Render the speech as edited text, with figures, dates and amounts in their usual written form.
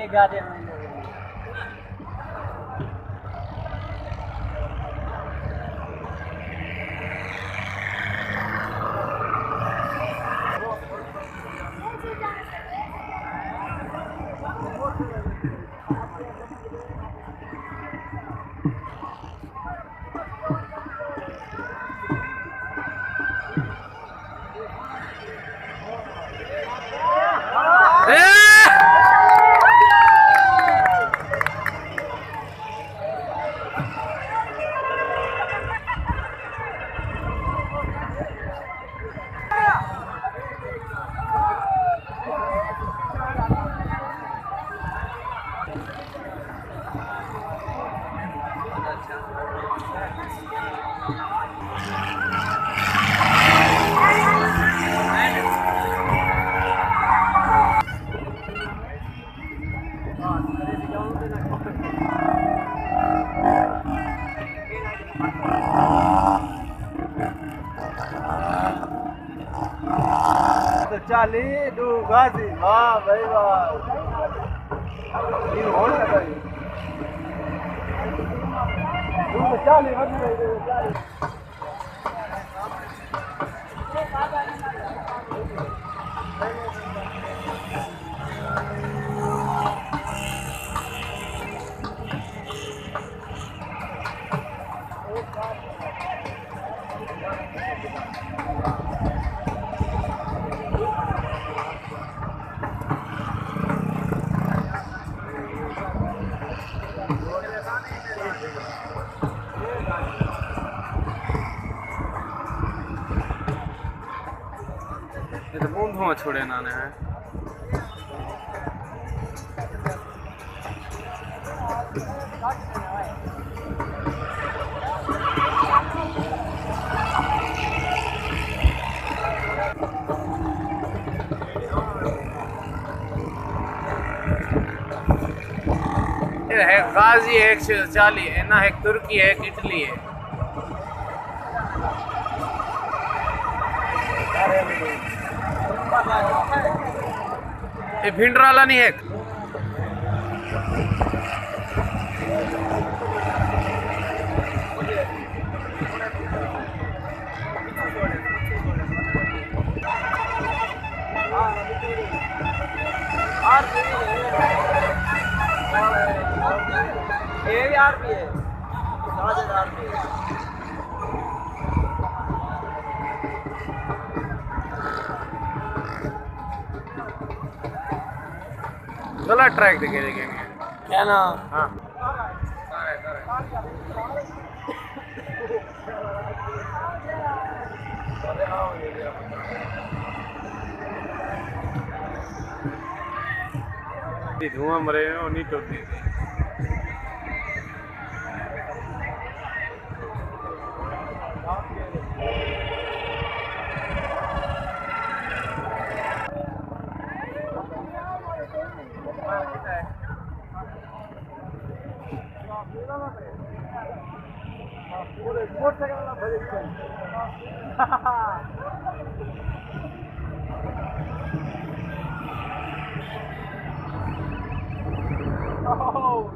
ये गाड़ी में तो चाली दू गाजी वाह भाई वाह ये होल लगा ये दू चाली बज रही है ये तो बहुत धुआं छोड़े नाने हैं। है गाजी है, एक चाली है ना, एक तुर्की है, एक इटली है। ये भिंडराला नहीं है। ये भी आर भी है, साझेदार भी है। गलत ट्रैक देखे देखेंगे क्या ना हाँ धुआं मरे और नहीं टोटी थी। Oh,